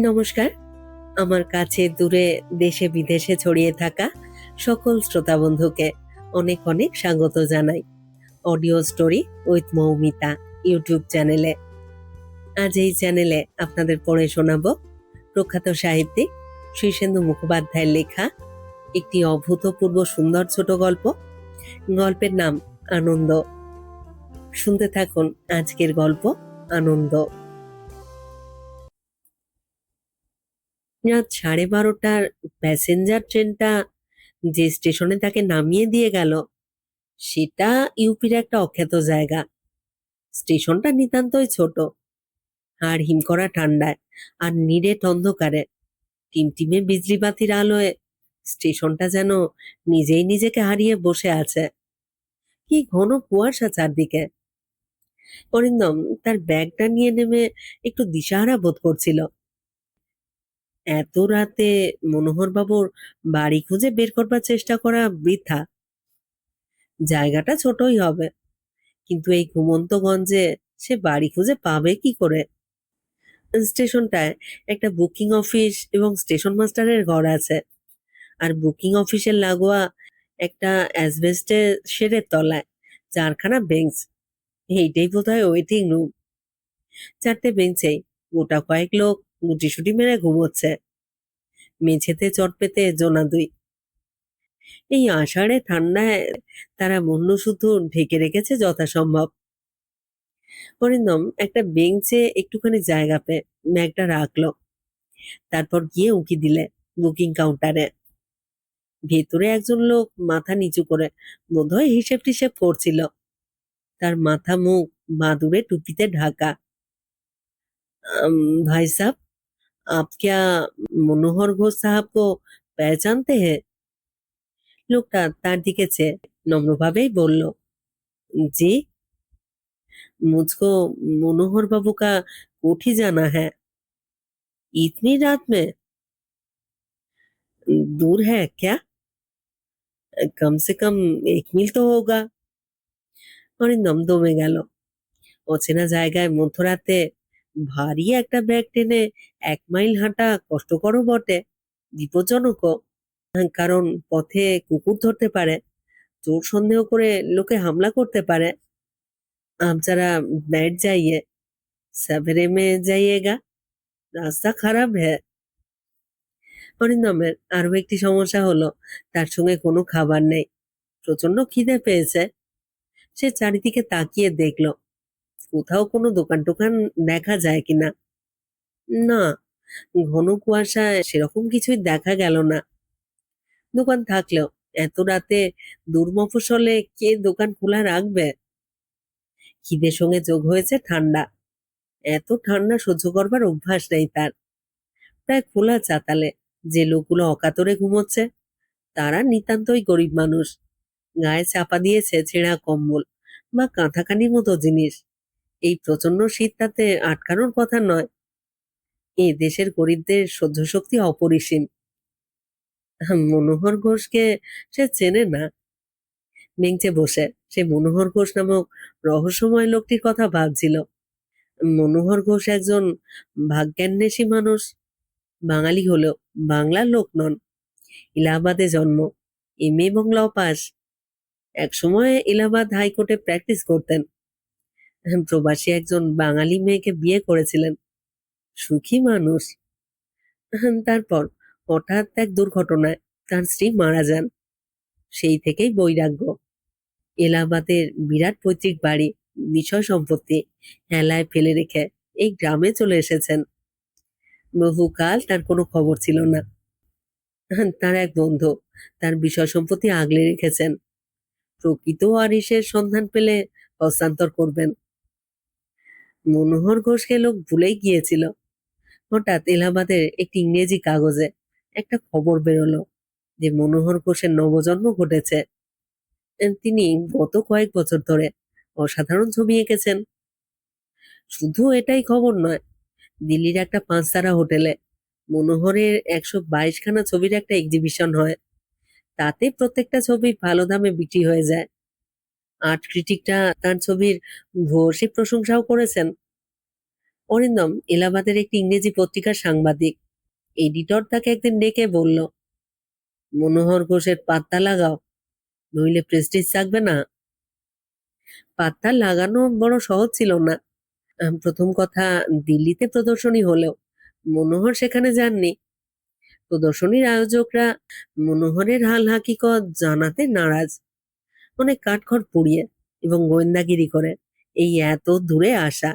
নমস্কার। আমার কাছে দূরে দেশে বিদেশে ছড়িয়ে থাকা সকল শ্রোতা বন্ধুকে অনেক অনেক স্বাগত জানাই audio story with Moumita YouTube চ্যানেলে। আজ এই চ্যানেলে আপনাদের পড়ে শোনাব প্রখ্যাত সাহিত্যিক শীর্ষেন্দু মুখোপাধ্যায়ের লেখা একটি অভূতপূর্ব সুন্দর ছোট গল্প। গল্পের নাম আনন্দ। শুনতে থাকুন আজকের গল্প আনন্দ। রাত 12:30টার প্যাসেঞ্জার ট্রেনটা যে স্টেশনে তাকে নামিয়ে দিয়ে গেল সেটা ইউপির একটা অখ্যাত জায়গা। স্টেশনটা নিতান্তই ছোট, আর হিম করা ঠান্ডায় আর নিরেট অন্ধকারে টিমটিমে বিজলিবাতির আলোয় স্টেশনটা যেন নিজেই নিজেকে হারিয়ে বসে আছে। কি ঘন কুয়াশা চারদিকে। অরিন্দম তার ব্যাগটা নিয়ে নেমে একটু দিশাহারা বোধ করছিল। এত রাতে মনোহর বাবুর বাড়ি খুঁজে বের করবার চেষ্টা করা বৃথা। জায়গাটা ছোটই হবে, কিন্তু এই ঘুমন্তগঞ্জে সে বাড়ি খুঁজে পাবে কি করে? স্টেশনটায় একটা বুকিং অফিস এবং স্টেশন মাস্টারের ঘর আছে, আর বুকিং অফিসের লাগোয়া একটা অ্যাসবেস্টের শেডের তলায় 4খানা বেঞ্চ। এইটাই বোধহয় ওয়েটিং রুম। 4টে বেঞ্চেই গোটা কয়েক লোক গুটিসুটি মেরে ঘুমোচ্ছে। মেঝেতে চট পেতে জোনা দুই। এই আষাঢ়ে ঠান্ডায় তারা মন্নসূত্র ঢেকে রেখেছে যথাসম্ভব। অরিন্দম একটা বেঞ্চে একটুখানি জায়গা পেয়ে ব্যাগটা রাখলো। তারপর গিয়ে উঁকি দিলে বুকিং কাউন্টারে। ভেতরে একজন লোক মাথা নিচু করে বোধহয় হিসেব টিসেব করছিল। তার মাথা মুখ বাদুড়ে টুপিতে ঢাকা। भाई साहब, आप क्या मनोहर घोष साहब को पहचानते हैं? লোকটা তার দিকে চেয়ে নম্রভাবেই বলল, জি, मुझको मनोहर बाबू का कोठी जाना है। इतनी रात में? दूर है क्या? कम से कम 1 मील तो होगा। অরিন্দম দমে গেল। অচেনা জায়গায় মধ্যরাতে ভারী একটা ব্যাগ টেনে 1 মাইল হাঁটা কষ্টকরও বটে, বিপজ্জনকও। কারণ পথে কুকুর ধরতে পারে, চোর সন্দেহ করে লোকে হামলা করতে পারে। आप जरा बैठ जाइए, सवेरे में जाइएगा, রাস্তা খারাপ হ্যাঁ। অরিন্দমের আরো একটি সমস্যা হলো, তার সঙ্গে কোনো খাবার নেই। প্রচন্ড খিদে পেয়েছে। সে চারিদিকে তাকিয়ে দেখলো কোথাও কোনো দোকান টোকান দেখা যায় কিনা। না, ঘন কুয়াশায় সেরকম কিছুই দেখা গেল না। দোকান থাকলেও এত রাতে দূর মফস্বলে কে দোকান খোলা রাখবে? খিদের সঙ্গে যোগ হয়েছে ঠান্ডা। এত ঠান্ডা সহ্য করবার অভ্যাস নেই তার। প্রায় খোলা চাতালে যে লোকগুলো অকাতরে ঘুমোচ্ছে তারা নিতান্তই গরিব মানুষ। গায়ে চাপা দিয়েছে ছেঁড়া কম্বল বা কাঁথাকানির মতো জিনিস। এই প্রচন্ড শীত তাতে আটকানোর কথা নয়। এ দেশের গরিবদের সহ্য শক্তি অপরিসীম। মনোহর ঘোষকে সে চেনে না। বেঞ্চে বসে সে মনোহর ঘোষ নামক রহস্যময় লোকটির কথা ভাবছিল। মনোহর ঘোষ একজন ভাগ্যান্বেষী মানুষ। বাঙালি হলেও বাংলার লোক নন। এলাহাবাদে জন্ম, এমএ এবং ল পাস। একসময় এলাহাবাদ হাইকোর্টে প্র্যাকটিস করতেন। প্রবাসী একজন বাঙালি মেয়েকে বিয়ে করেছিলেন। সুখী মানুষ। তারপর হঠাৎ এক দুর্ঘটনায় তার স্ত্রী মারা যান। সেই থেকেই বৈরাগ্য। এলাহাবাদের বিরাট পৈতৃক বাড়ি, বিষয় সম্পত্তি হেলায় ফেলে রেখে এই গ্রামে চলে এসেছেন। বহুকাল তার কোনো খবর ছিল না। তার এক বন্ধু তার বিষয় সম্পত্তি আগলে রেখেছেন। প্রকৃত ওয়ারিশের সন্ধান পেলে হস্তান্তর করবেন। মনোহর ঘোষকে লোক ভুলেই গিয়েছিল। হঠাৎ এলাহাবাদের একটি ইংরেজি কাগজে একটা খবর বেরোলো যে মনোহর ঘোষের নবজন্ম ঘটেছে। তিনি গত কয়েক বছর ধরে অসাধারণ ছবি এঁকেছেন। শুধু এটাই খবর নয়, দিল্লির একটা 5 তারা হোটেলে মনোহরের 122খানা ছবির একটা এক্সিবিশন হয়। তাতে প্রত্যেকটা ছবি ভালো দামে বিক্রি হয়ে যায়। আর্ট ক্রিটিকরা তার ছবির ভূয়সী প্রশংসাও করেছেন। অরিন্দম এলাহাবাদের একটি ইংরেজি পত্রিকার সাংবাদিক। এডিটর তাকে একদিন ডেকে বলল, মনোহর ঘোষের পাত্তা লাগাও, নইলে প্রেস্টিজ থাকবে না। পাত্তা লাগানো বড় সহজ ছিল না। প্রথম কথা, দিল্লিতে প্রদর্শনী হলেও মনোহর সেখানে যাননি। প্রদর্শনীর আয়োজকরা মনোহরের হাল হাকিকত জানাতে নারাজ। অনেক কাঠখড় পুড়িয়ে এবং গোয়েন্দাগিরি করে এই এত দূরে আসা।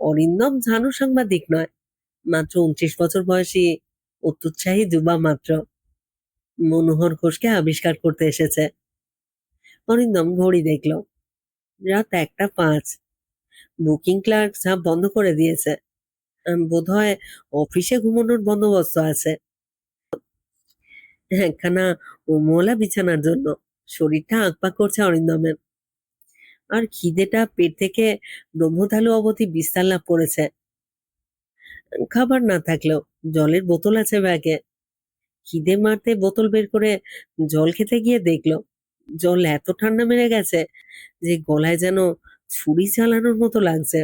অরিন্দম ঝানু সাংবাদিক নয়, মাত্র 29 বছর বয়সী অত্যুৎসাহী যুবা মাত্র। মনোহর ঘোষকে আবিষ্কার করতে এসেছে। অরিন্দম ঘড়ি দেখল, রাত 1টা 5। বুকিং ক্লার্ক ঝাঁপ বন্ধ করে দিয়েছে। বোধহয় অফিসে ঘুমানোর বন্দোবস্ত আছে। একখানা মোলা বিছানার জন্য। শরীরটা আঁকপাক করছে অরিন্দমের। আর খিদেটা পেট থেকে ব্রহ্মতালু অবধি বিস্তার লাভ করেছে। খাবার না থাকলেও জলের বোতল আছে ব্যাগে। খিদে মারতে বোতল বের করে জল খেতে গিয়ে দেখলো জল এত ঠান্ডা মেরে গেছে যে গলায় যেন ছুরি চালানোর মতো লাগছে।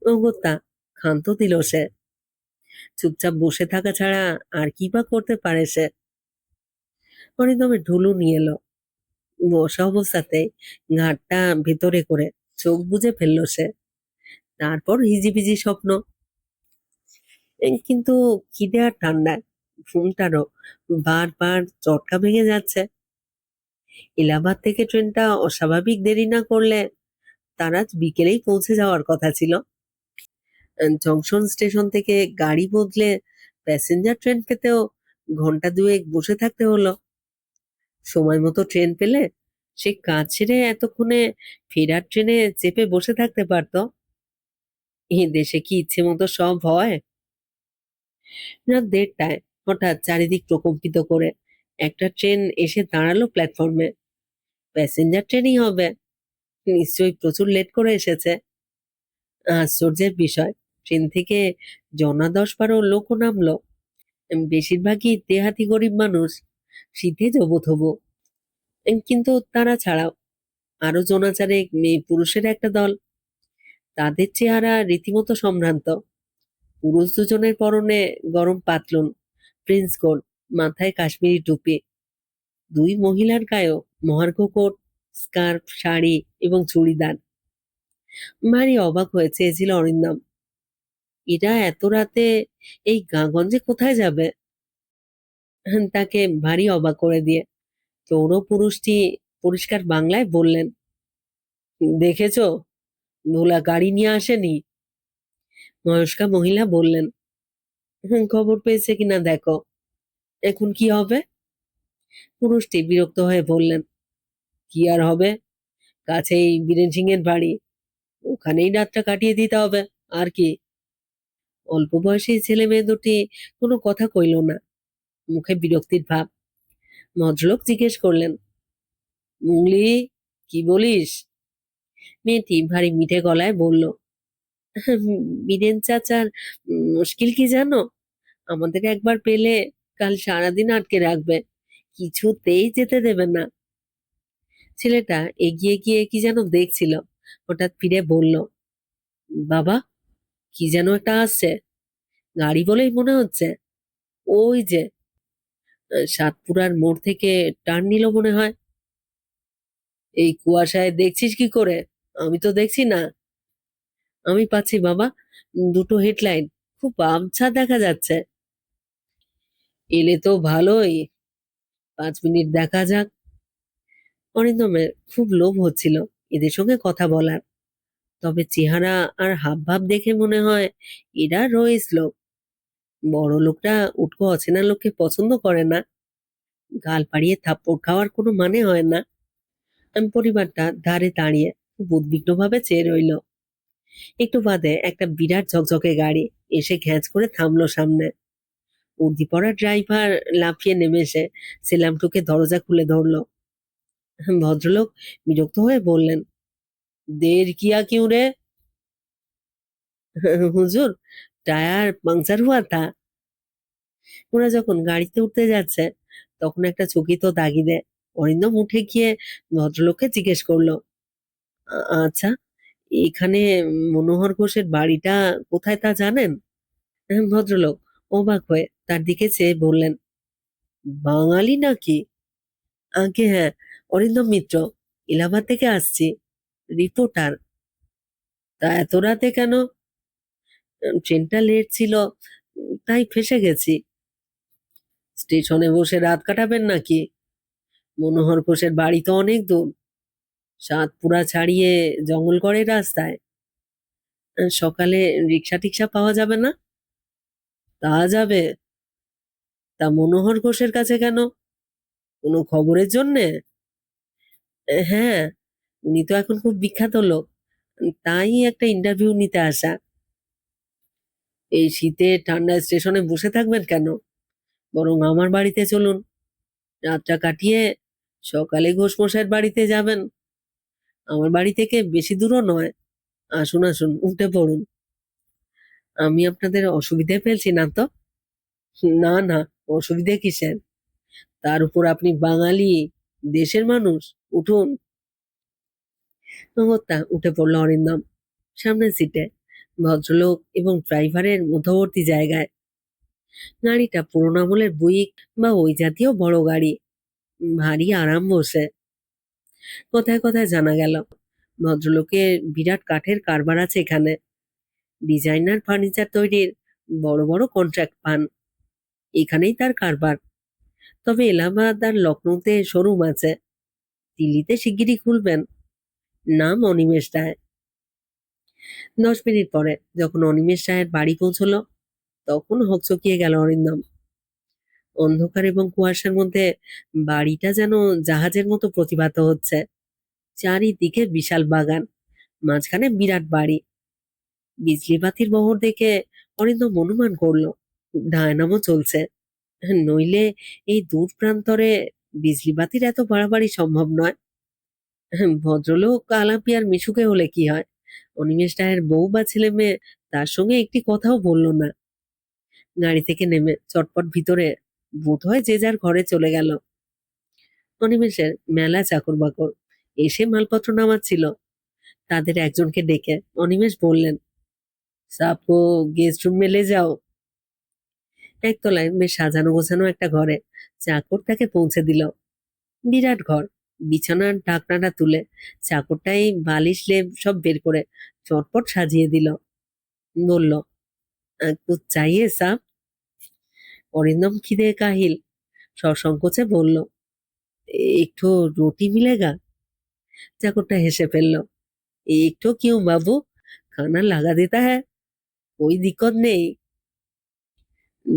অগত্যা ক্ষান্ত দিল সে। চুপচাপ বসে থাকা ছাড়া আর কি বা করতে পারে সে। অরিন্দমের ঢুলু নিয়ে এলো। বসা অবস্থাতেই ঘাটটা ভেতরে করে চোখ বুজে ফেললো সে। তারপর হিজিবিজি স্বপ্ন। কিন্তু খিদে আর ঠান্ডায় ঘুমটারও বারবার চটকা ভেঙে যাচ্ছে। এলাহাবাদ থেকে ট্রেনটা অস্বাভাবিক দেরি না করলে তার আজ বিকেলেই পৌঁছে যাওয়ার কথা ছিল। জংশন স্টেশন থেকে গাড়ি বদলে প্যাসেঞ্জার ট্রেন পেতেও ঘন্টা দুয়েক বসে থাকতে হলো। সময় মতো ট্রেন পেলে সে কাজ ছেড়ে এতক্ষণে ফেরার ট্রেনে চেপে বসে থাকতে পারতো। এ দেশে কি ইচ্ছে মতো সব হয়? রাত 1:30টায় হঠাৎ চারিদিক প্রকম্পিত করে একটা ট্রেন এসে দাঁড়ালো প্ল্যাটফর্মে। প্যাসেঞ্জার ট্রেনই হবে, নিশ্চয়ই প্রচুর লেট করে এসেছে। আশ্চর্যের বিষয়, ট্রেন থেকে জনা 10-12 লোকও নামলো। বেশিরভাগই দেহাতি গরিব মানুষ, শীতে জবুথবু। কিন্তু তারা ছাড়াও আরো জনাচারেক মেয়ে পুরুষের একটা দল। তাদের চেহারা রীতিমতো সম্ভ্রান্ত। পুরুষ দুজনের পরনে গরম পাতলুন, প্রিন্স কোট, মাথায় কাশ্মীরি টুপি। দুই মহিলার গায়েও মহার্ঘ কোট, স্কার্ফ, শাড়ি এবং চুড়িদার। ভারী অবাক হয়ে চেয়েছিল অরিন্দম, এরা এত রাতে এই গাঁগঞ্জে কোথায় যাবে। তাকে ভারী অবাক করে দিয়ে চৌর পুরুষটি পরিষ্কার বাংলায় বললেন, দেখেছো, ভোলা গাড়ি নিয়ে আসেনি। বয়স্কা মহিলা বললেন, খবর পেয়েছে কিনা দেখো। এখন কি হবে? পুরুষটি বিরক্ত হয়ে বললেন, কি আর হবে, কাছেই বীরেন সিং এর বাড়ি, ওখানেই রাতটা কাটিয়ে দিতে হবে, আর কি। অল্প বয়সী ছেলে মেয়ে দুটি কোনো কথা কইল না, মুখে বিরক্তির ভাব। ভদ্রলোক জিজ্ঞেস করলেন, মুংলি, কি বলিস? মেয়েটি ভারী মিঠে গলায় বলল, বীরেন চাচার মুশকিল কি জানো, আমাদের একবার পেলে কাল সারাদিন আটকে রাখবে, কিছুতেই যেতে দেবে না। ছেলেটা এগিয়ে গিয়ে কি যেন দেখছিল, হঠাৎ ফিরে বলল, বাবা, কি যেন একটা আসছে, গাড়ি বলেই মনে হচ্ছে। ওই যে সাতপুরার মোড় থেকে টার্ন নিল মনে হয়। এই কুয়াশায় দেখছিস কি করে? আমি তো দেখছি না। আমি পাচ্ছি বাবা, দুটো হেডলাইট, খুব আবছা দেখা যাচ্ছে। এলে তো ভালোই, 5 মিনিট দেখা যাক। অরিন্দমের খুব লোভ হচ্ছিল এদের সঙ্গে কথা বলার, তবে চেহারা আর হাবভাব দেখে মনে হয় এরা রইস লোক। বড় লোকরা উটকো অচেনা লোককে পছন্দ করে না। গাল পাড়িয়ে থাপ্পড় খাওয়ার কোনো মানে হয় না। পরিবারটা ধারে দাঁড়িয়ে খুব উদ্বিগ্ন ভাবে চেয়ে রইল। একটু বাদে একটা বিরাট ঝকঝকে গাড়ি এসে ঘ্যাঁচ করে থামলো সামনে। উর্দি পরা ড্রাইভার লাফিয়ে নেমে এসে সেলামটুকে দরজা খুলে ধরলো। ভদ্রলোক বিরক্ত হয়ে বললেন, দের কিয়া কিউ রে? হুজুর, টায়ার পাংচার হুয়া থা। ওরা যখন গাড়িতে উঠতে যাচ্ছে তখন একটা চকিত তাগিদে অরিন্দম উঠে গিয়ে ভদ্রলোককে জিজ্ঞেস করলো, আচ্ছা, এখানে মনোহর ঘোষের বাড়িটা কোথায় তা জানেন? ভদ্রলোক অবাক হয়ে তার দিকে চেয়ে বললেন, বাঙালি নাকি? আগে হ্যাঁ, অরিন্দম মিত্র, এলাহাবাদ থেকে আসছি, রিপোর্টার। তা এত রাতে কেন? ট্রেনটা লেট ছিল, তাই ফেঁসে গেছি। স্টেশনে বসে রাত কাটাবেন নাকি? মনোহর ঘোষের বাড়ি তো অনেক দূর, সাতপুরা ছাড়িয়ে জঙ্গলগড়ের রাস্তায়। সকালে রিক্সা টিক্সা পাওয়া যাবে না? তা যাবে। তা মনোহর ঘোষের কাছে কেন? কোনো খবরের জন্যে? হ্যাঁ, উনি তো এখন খুব বিখ্যাত লোক, তাই একটা ইন্টারভিউ নিতে আসা। এই শীতে ঠান্ডা স্টেশনে বসে থাকবেন কেন? বরং আমার বাড়িতে চলুন, রাতটা কাটিয়ে সকালে ঘোষ মশাইয়ের বাড়িতে যাবেন। আমার বাড়ি থেকে বেশি দূরও নয়। আসুন আসুন, উঠে পড়ুন। আমি আপনাদের অসুবিধে ফেলছি না তো? না না, অসুবিধে কিসের? তার উপর আপনি বাঙালি, দেশের মানুষ। উঠুন। অগত্যা উঠে পড়ল অরিন্দম সামনের সিটে, ভদ্রলোক এবং ড্রাইভারের মধ্যবর্তী জায়গায়। গাড়িটা পুরোনো আমলের বুইক বা ওই জাতীয় বড় গাড়ি, ভারী আরাম বসে। কোথায় কোথায় জানা গেল ভদ্রলোকের বিরাট কাঠের কারবার আছে এখানে। ডিজাইনার ফার্নিচার তৈরির বড় বড় কন্ট্রাক্ট পান, এখানেই তার কারবার। তবে এলাহাবাদ আর লখনৌতে শোরুম আছে, দিল্লিতে শিগগিরই খুলবেন। নাম অনিমেষ রায়। 10 মিনিট পরে যখন অনিমেষ রায়ের বাড়ি পৌঁছলো, তখন হকচকিয়ে গেল অরিন্দম। অন্ধকার এবং কুয়াশার মধ্যে বাড়িটা যেন জাহাজের মতো প্রতিভাত হচ্ছে। চারিদিকে বিশাল বাগান, মাঝখানে বিরাট বাড়ি। বিজলি বাতির বহর দেখে অরিন্দম অনুমান করলো ডায়নামো চলছে, নইলে এই দূর প্রান্তরে বিজলি বাতির এত বাড়াবাড়ি সম্ভব নয়। ভদ্রলোক আলাপি আর মিশুকে হলে কি হয়, অনিমেষ রায়ের বউ বা ছেলে মেয়ে তার সঙ্গে একটি কথাও বললো না। গাড়ি থেকে নেমে চটপট ভিতরে বোধ হয় যে যার ঘরে চলে গেল। অনিমেষের মেলা চাকর বাকর এসে মালপত্র নামাচ্ছিল। তাদের একজনকে ডেকে অনিমেষ বললেন, সাপকো গেস্ট রুম মেলে যাও। একতলায় বেশ সাজানো গোছানো একটা ঘরে চাকর তাকে পৌঁছে দিল। বিরাট ঘর, বিছানার ঢাকনাটা তুলে চাকরটাই বালিশ লেপ সব বের করে চটপট সাজিয়ে দিল। বলল, কুছ চাইয়ে সাব? অরিন্দম খিদে কাহিল, সসংকোচে বলল, একটু রুটি মিলেগা? চাকরটা হেসে ফেলল, একটু কিউ বাবু, খানা লাগা দেতা হ্যায়, कोई दिक्कत नहीं,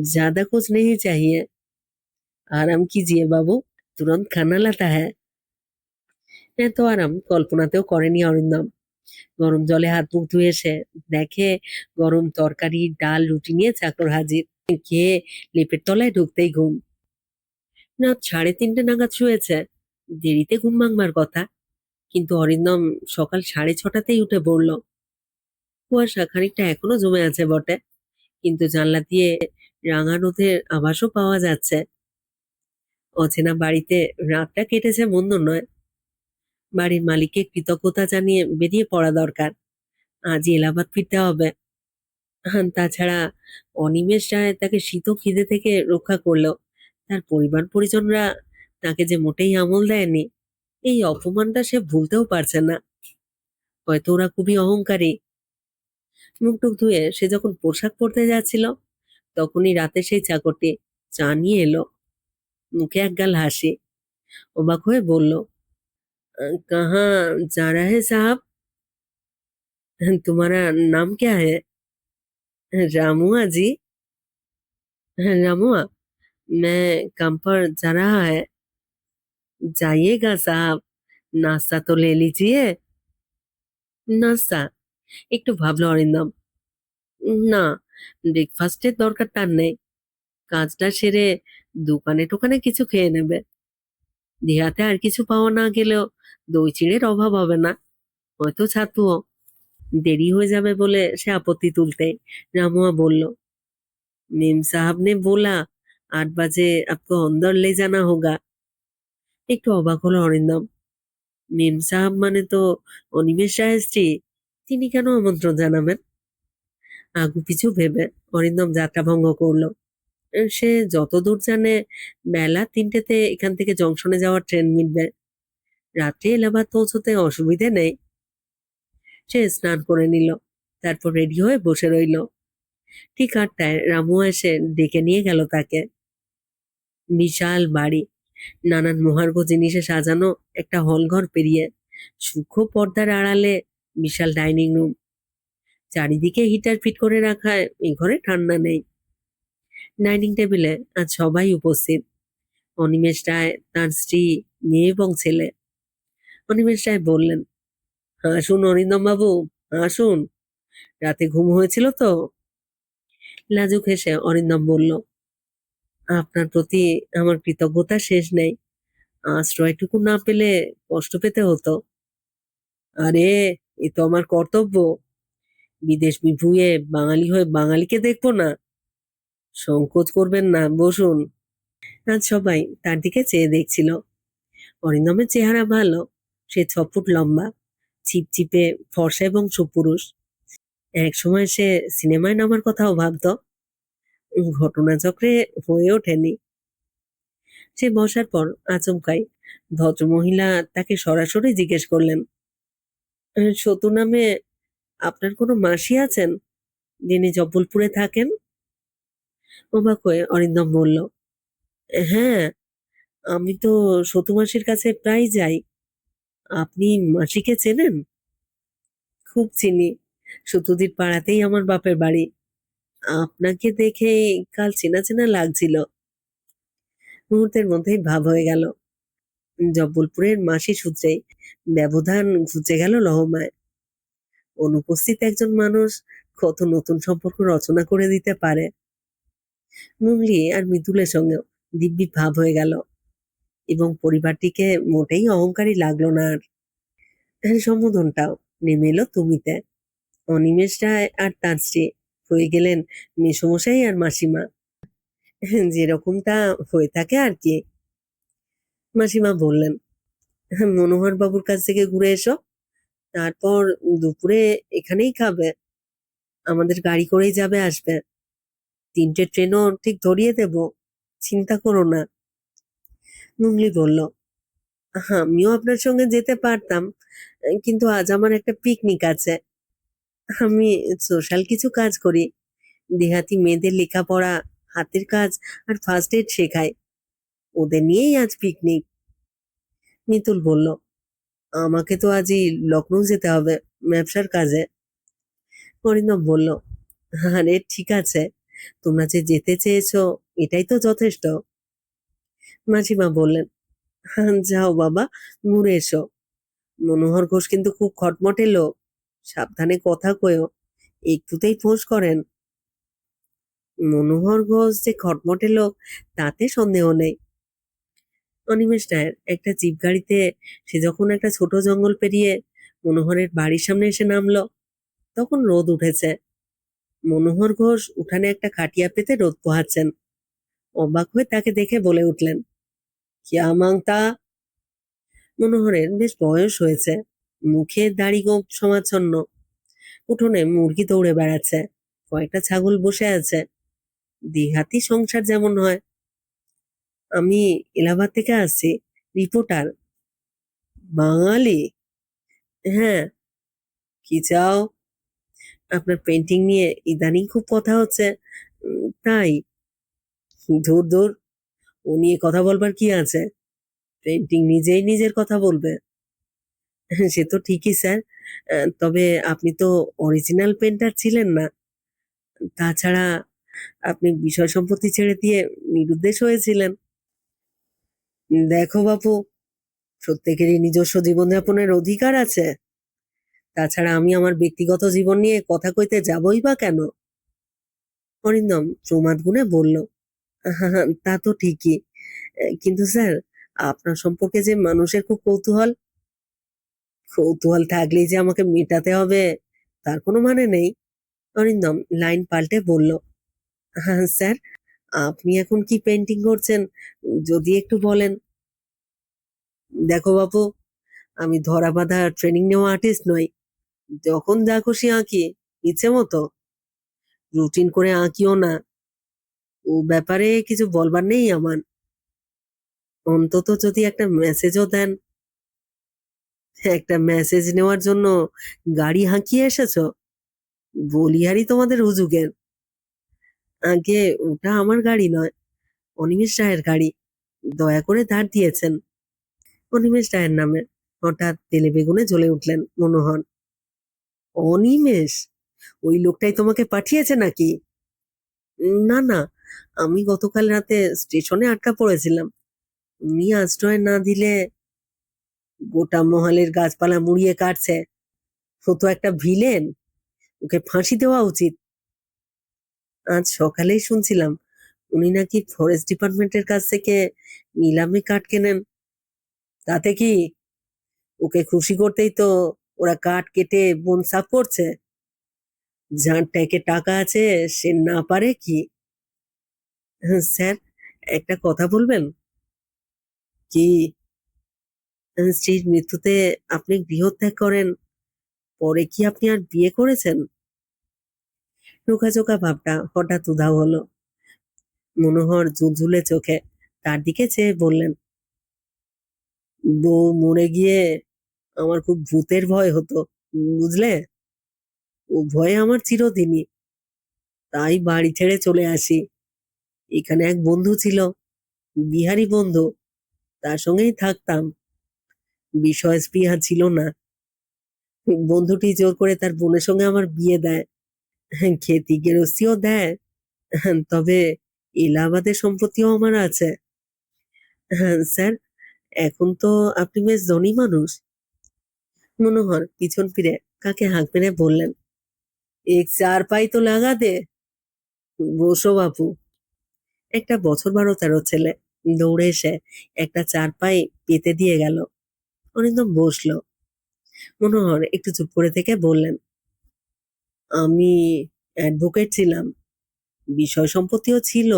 ज्यादा कुछ नहीं चाहिए, आराम कीजिए बाबू, तुरंत खाना लाता है। এত আরাম কল্পনাতেও করেনি অরিন্দম। গরম জলে হাত মুখ ধুয়ে এসে দেখে গরম তরকারি ডাল রুটি নিয়ে চাকর হাজির। খেয়ে লেপের তলায় ঢুকতেই ঘুম। রাত 3:30 নাগাদ শুয়েছে, দেরিতে ঘুম ভাঙবার কথা, কিন্তু অরিন্দম সকাল 6:30তেই উঠে পড়ল। কুয়াশা খানিকটা এখনো জমে আছে বটে, কিন্তু জানলা দিয়ে রাঙা রোদের আভাসও পাওয়া যাচ্ছে। অচেনা বাড়িতে রাতটা কেটেছে মন্দ নয়। বাড়ির মালিককে কৃতজ্ঞতা জানিয়ে বেরিয়ে পড়া দরকার, আজই এলাহাবাদ ফিরতে হবে। তাছাড়া অনিমেষ রায় তাকে শীত ও খিদে থেকে রক্ষা করলো, তার পরিবার পরিজনরা তাকে যে মোটেই আমল দেয়নি, এই অপমানটা সে ভুলতেও পারছে না। হয়তো ওরা খুবই অহংকারী। মুখ টুক ধুয়ে সে যখন পোশাক পরতে যাচ্ছিল, তখনই রাতে সেই চাকরটি চা নিয়ে এলো, মুখে একগাল হাসি। অবাক হয়ে বলল, কাহা যা রাহে সাহাব? तुम्हारा नाम क्या है? रामुआ जी। रामुआ, मैं काम पर जा रहा है। जाइएगा साहब, नाश्ता तो ले लीजिए। নাস্তা? একটু ভাবলো অরিন্দম। না, ব্রেকফাস্টের দরকার তার নেই। কাজটা সেরে দোকানে টোকানে কিছু খেয়ে নেবে। দেহাতে আর কিছু পাওয়া না গেলেও দই চিড়ের অভাব হবে না, হয়তো ছাতুও। দেরি হয়ে যাবে বলে সে আপত্তি তুলতে রামুয়া বলল, मेम साहब ने बोला 8 बजे आपको अंदर ले जाना होगा। একটু অবাক হলো অরিন্দম। মেম সাহাব মানে তো অনিমেষ রায়ের স্ত্রী, তিনি কেন আমন্ত্রণ জানাবেন? আগুপিছু ভেবে অরিন্দম যাত্রা ভঙ্গ করলো। সে যতদূর জানে বেলা ৩টেতে এখান থেকে জংশনে যাওয়ার ট্রেন মিলবে। রাত্রে এলাহাবাদ পৌঁছতে অসুবিধে নেই। সে স্নান করে নিল, তারপর রেডি হয়ে বসে রইল। ঠিক ৮টায় রামু এসে ডেকে নিয়ে গেল তাকে। বিশাল বাড়ি, নানান মহার্ঘ জিনিসে সাজানো একটা হলঘর পেরিয়ে সূক্ষ্ম পর্দার আড়ালে বিশাল ডাইনিং রুম। চারিদিকে হিটার ফিট করে রাখায় এই ঘরে ঠান্ডা নেই। ডাইনিং টেবিলে আজ সবাই উপস্থিত। অনিমেষ রায়, তার স্ত্রী, মেয়ে এবং ছেলে। অনিমেষ রায় বললেন, আসুন অরিন্দম বাবু, আসুন। রাতে ঘুম হয়েছিল তো? লাজুক হেসে অরিন্দম বলল, আপনার প্রতি আমার কৃতজ্ঞতা শেষ নেই। আশ্রয়টুকু না পেলে কষ্ট পেতে হতো। আরে, এ তো আমার কর্তব্য। বিদেশ বিভুঁইয়ে বাঙালি হয়ে বাঙালিকে দেখবো না? সংকোচ করবেন না, বসুন। আজ সবাই তার দিকে চেয়ে দেখছিল। অরিন্দমের চেহারা ভালো। সে ৬ ফুট লম্বা, চিপচিপে, ফর্সা এবং সুপুরুষ। একসময় সে সিনেমায় নামার কথাও ভাবতো। ঘটনাচক্রে হয়ে ওঠেনি। সে বসার পর আচমকাই ভদ্রমহিলা তাকে সরাসরি জিজ্ঞেস করলেন, সতু নামে আপনার কোনো মাসি আছেন, যিনি জব্বলপুরে থাকেন? অবাক হয়ে অরিন্দম বলল, হ্যাঁ, আমি তো সতু মাসির কাছে প্রায় যাই। আপনি মাসিকে চেনেন? খুব চিনি। সতুদির পাড়াতেই আমার বাপের বাড়ি। আপনাকে দেখে কাল চেনা চেনা লাগছিল। মুহূর্তের মধ্যেই ভাব হয়ে গেল। জব্বলপুরের মাসি সূত্রেই ব্যবধান ঘুচে গেল লহমায়। অনুপস্থিত একজন মানুষ কত নতুন সম্পর্ক রচনা করে দিতে পারে। মুঙ্গলি আর মৃদুলের সঙ্গেও দিব্যি ভাব হয়ে গেল, এবং পরিবারটিকে মোটেই অহংকারী লাগলো না আর। সম্বোধনটাও নেমে এলো তুমিতে। অনিমেষ রায় আর তার স্ত্রী হয়ে গেলেন মেসোমশাই আর মাসিমা। যেরকমটা হয়ে থাকে আর কি। মাসিমা বললেন, মনোহর বাবুর কাছ থেকে ঘুরে এসো, তারপর দুপুরে এখানেই খাবে। আমাদের গাড়ি করেই যাবে আসবে। ৩টে ট্রেনও ঠিক ধরিয়ে দেব, চিন্তা করো না। মুঙ্গলি বলল, আমিও আপনার সঙ্গে যেতে পারতাম, কিন্তু আজ আমার একটা পিকনিক আছে। আমি সোশ্যাল কিছু কাজ করি। দেহাতি মেয়েদের লেখাপড়া, হাতের কাজ আর ফার্স্ট এড শেখাই। ওদের নিয়েই আজ পিকনিক। মিতুল বলল, আমাকে তো আজই লখনৌ যেতে হবে ব্যবসার কাজে। অরিন্দম বলল, আরে ঠিক আছে, তোমরা যে যেতে চেয়েছো এটাই তো যথেষ্ট। মাসিমা বললেন, যাও বাবা, ঘুরে এসো। মনোহর ঘোষ কিন্তু খুব খটমটে লোক, সাবধানে কথা কয়েও, একটুতেই ফোঁস করেন। মনোহর ঘোষ যে খটমটে লোক তাতে সন্দেহ নেই। অনিমেষ রায়ের একটা জিপ গাড়িতে সে যখন একটা ছোট জঙ্গল পেরিয়ে মনোহরের বাড়ির সামনে এসে নামলো, তখন রোদ উঠেছে। মনোহর ঘোষ উঠানে একটা খাটিয়া পেতে রোদ পোহাচ্ছেন। অবাক হয়ে তাকে দেখে বলে উঠলেন, কিয়া মাংতা। মনোহরের বেশ বয়স হয়েছে, মুখে দাড়ি গোঁফ সমাচ্ছন্ন। উঠোনে মুরগি দৌড়ে বেড়াচ্ছে, কয়েকটা ছাগল বসে আছে। দেহাতি সংসার যেমন হয়। আমি এলাহাবাদ থেকে আসছি, রিপোর্টার। বাঙালি? হ্যাঁ। কি চাও? আপনার পেন্টিং নিয়ে ইদানিং খুব কথা হচ্ছে, তাই। ধুর ধুর, ও নিয়ে কথা বলবার কি আছে? পেন্টিং নিজেই নিজের কথা বলবে। সে তো ঠিকই স্যার, তবে আপনি তো অরিজিনাল পেন্টার ছিলেন না। তাছাড়া আপনি বিষয় সম্পত্তি ছেড়ে দিয়ে নিরুদ্দেশ হয়েছিলেন। দেখো বাপু, প্রত্যেকেরই নিজস্ব জীবনযাপনের অধিকার আছে। তাছাড়া আমি আমার ব্যক্তিগত জীবন নিয়ে কথা কইতে যাবই বা কেন? অরিন্দম প্রমাদ গুণে বলল, তা তো ঠিকই, কিন্তু স্যার, আপনার সম্পর্কে যে মানুষের খুব কৌতূহল। কৌতূহল থাকলেই যে আমাকে মেটাতে হবে তার কোনো মানে নেই। অরিন্দম লাইন পাল্টে বলল, হ্যাঁ স্যার, আপনি এখন কি পেন্টিং করছেন যদি একটু বলেন? দেখো বাপু, আমি ধরা বাঁধা ট্রেনিং নেওয়া আর্টিস্ট নই। যখন যা খুশি আঁকি, ইচ্ছে মতো। রুটিন করে আঁকিও না। ও ব্যাপারে কিছু বলবার নেই আমার। অন্তত যদি একটা মেসেজও দেন। একটা মেসেজ নেওয়ার জন্য গাড়ি হাঁকিয়ে এসেছো? বলিহারি তোমাদের হুজুগের। আগে ওটা আমার গাড়ি নয়, অনিমেষ রায়ের গাড়ি। দয়া করে ধার দিয়েছেন। অনিমেষ রায়ের নামে হঠাৎ তেলে বেগুনে জ্বলে উঠলেন মনোহর। অনিমেষ? ওই লোকটাই তোমাকে পাঠিয়েছে নাকি? না না, আমি গতকাল রাতে স্টেশনে আটকা পড়েছিলাম। উনি আশ্রয় না দিলে। গোটা মহলের গাছপালা মুড়িয়ে কাটছে। ও তো একটা ভিলেন। ওকে ফাঁসি দেওয়া উচিত। আজ সকালেই শুনছিলাম উনি নাকি ফরেস্ট ডিপার্টমেন্টের কাছ থেকে নিলামে কাঠ কেনেন। তাতে কি? ওকে খুশি করতেই তো ওরা কাঠ কেটে বন সাফ করছে। যার ট্যাঁকে টাকা আছে সে না পারে কি? হ্যাঁ, স্যার, একটা কথা বলবেন? কি? স্ত্রীর মৃত্যুতে আপনি গৃহত্যাগ করেন, পরে কি আপনি আর বিয়ে করেছেন? চোখা ভাবটা হঠাৎ উধাও হলো। মনোহর ঝুলঝুলে চোখে তার দিকে চেয়ে বললেন, বউ মরে গিয়ে আমার খুব ভূতের ভয় হতো, বুঝলে? ও ভয়ে আমার চিরদিনই। তাই বাড়ি ছেড়ে চলে আসি। এখানে এক বন্ধু ছিল, বিহারি বন্ধু। তার সঙ্গেই থাকতাম। বিষয় স্পৃহা ছিল না। বন্ধুটি জোর করে তার বোনের সঙ্গে আমার বিয়ে দেয়। খেতি গেরস্তিও দেয়। তবে এলাহাবাদের সম্পত্তিও আমার আছে। হ্যাঁ স্যার, এখন তো আপনি বেশ ধনী মানুষ। মনোহর পিছন ফিরে কাকে হাঁক মেরে বললেন, এক চার পাই তো লাগা দে। বসো বাপু। একটা বছর 12-13 ছেলে দৌড়ে এসে একটা চারপাই পেতে দিয়ে গেল। অরিন্দম বসলো। মনোহর একটু চুপ করে থেকে বললেন, আমি অ্যাডভোকেট ছিলাম। বিষয় সম্পত্তিও ছিল,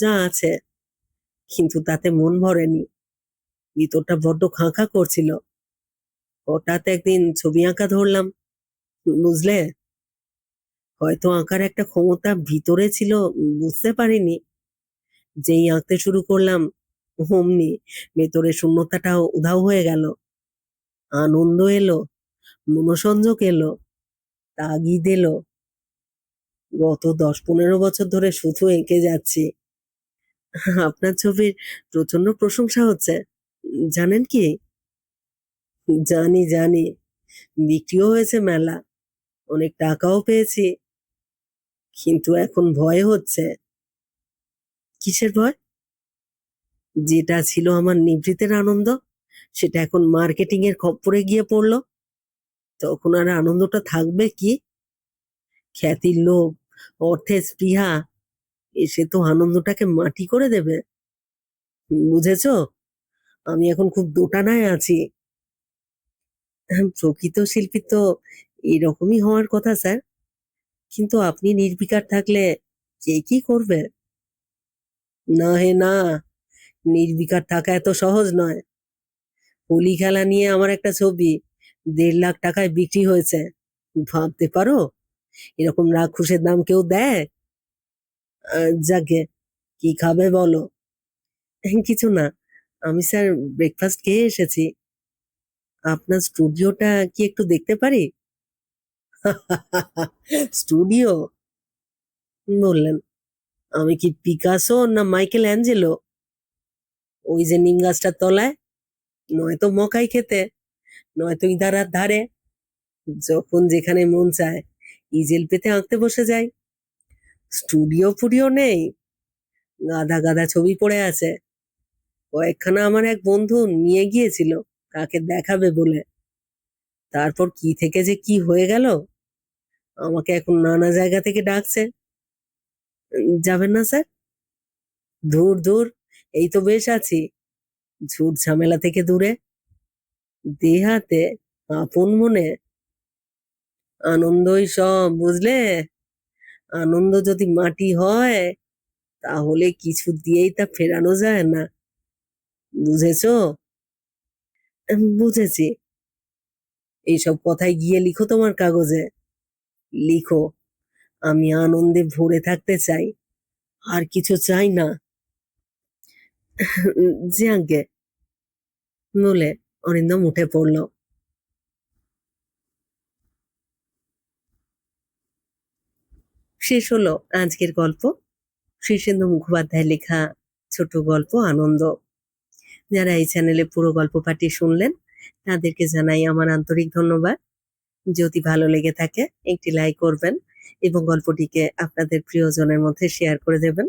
যা আছে। কিন্তু তাতে মন ভরেনি। ভিতরটা বড্ড খাঁ খাঁ করছিল। হঠাৎ একদিন ছবি আঁকা ধরলাম, বুঝলে? হয়তো আঁকার একটা ক্ষমতা ভিতরে ছিল, বুঝতে পারিনি। যেই আঁকতে শুরু করলাম অমনি ভেতরে শূন্যতাটাও উধাও হয়ে গেল। আনন্দ এলো, মনোসংযোগ এলো, তাগিদ এলো। গত 10-15 বছর ধরে শুধু এঁকে যাচ্ছি। আপনার ছবির প্রচন্ড প্রশংসা হচ্ছে, জানেন কি? জানি জানি, বিক্রিও হয়েছে মেলা, অনেক টাকাও পেয়েছি। কিন্তু এখন ভয় হচ্ছে। কিসের ভয়? যেটা ছিল আমার নিভৃতের আনন্দ, সেটা এখন মার্কেটিং এর খপ্পরে গিয়ে পড়লো। তখন আর আনন্দটা থাকবে কি? খ্যাতির লোভ, অর্থের স্পৃহা এসে তো আনন্দটাকে মাটি করে দেবে। বুঝেছো? আমি এখন খুব দোটানায় আছি। প্রকৃত শিল্পী তো এরকমই হওয়ার কথা স্যার। কিন্তু আপনি নির্বিকার থাকলে কে কি করবে? না হে না, নির্বিকার থাকা এত সহজ নয়। হোলি খেলা নিয়ে আমার একটা ছবি 1.5 লাখ টাকায় বিক্রি হয়েছে। ভাবতে পারো? এরকম রাক্ষসের দাম কেউ দেয়? যাকে, কি খাবে বলো? কিছু না, আমি স্যার ব্রেকফাস্ট খেয়ে এসেছি। আপনার স্টুডিওটা কি একটু দেখতে পারি? স্টুডিও? বললেন, আমি কি পিকাসো না মাইকেল অ্যাঞ্জেলো? ওই যে নিম গাছটার তলায়। নয়তো মকাই খেতে, নয়তো ইদারার ধারে। যখন যেখানে মন চায় ইজেল পেতে আঁকতে বসে যাই। স্টুডিও ফুডিও নেই, গাদা গাদা ছবি পড়ে আছে। কয়েকখানা আমার এক বন্ধু নিয়ে গিয়েছিল কাকে দেখাবে বলে। তারপর কি থেকে যে কি হয়ে গেল, আমাকে এখন নানা জায়গা থেকে ডাকছে। যাবেন না স্যার? দূর দূর, এই তো বেশ আছি, ঝুট ঝামেলা থেকে দূরে, দেহাতে, আপন মনে। আনন্দই সব, বুঝলে? আনন্দ যদি মাটি হয়, তাহলে কিছু দিয়েই তা ফেরানো যায় না। বুঝেছো? বুঝেছি। এইসব কথায় গিয়ে লিখো তোমার কাগজে। লিখো, আমি আনন্দে ভরে থাকতে চাই, আর কিছু চাই না। জি আজ্ঞে, বলে অরিন্দম উঠে পড়ল। শেষ হলো আজকের গল্প, শীর্ষেন্দু মুখোপাধ্যায়ের লেখা ছোট গল্প আনন্দ। যারা এই চ্যানেলে পুরো গল্প পাঠটি শুনলেন তাদেরকে জানাই আমার আন্তরিক ধন্যবাদ। যদি ভালো লেগে থাকে একটি লাইক করবেন এবং গল্পটিকে আপনাদের প্রিয়জনের মধ্যে শেয়ার করে দেবেন।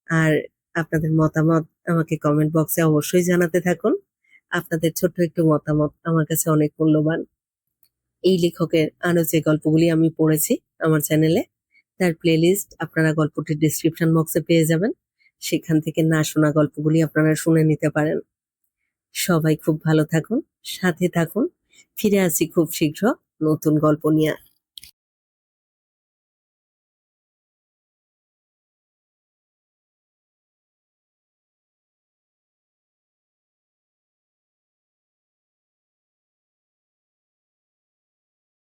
আর আপনাদের মতামত আমাকে কমেন্ট বক্সে অবশ্যই জানাতে থাকুন। আপনাদের ছোট্ট একটু মতামত আমার কাছে অনেক মূল্যবান। এই লেখকের আরো যে গল্পগুলি আমি পড়েছি আমার চ্যানেলে, তার প্লেলিস্ট আপনারা গল্পটির ডিসক্রিপশন বক্সে পেয়ে যাবেন। সেখান থেকে না শোনা গল্পগুলি আপনারা শুনে নিতে পারেন। সবাই খুব ভালো থাকুন, সাথে থাকুন। ফিরে আসছি খুব শীঘ্র নতুন গল্প নিয়ে।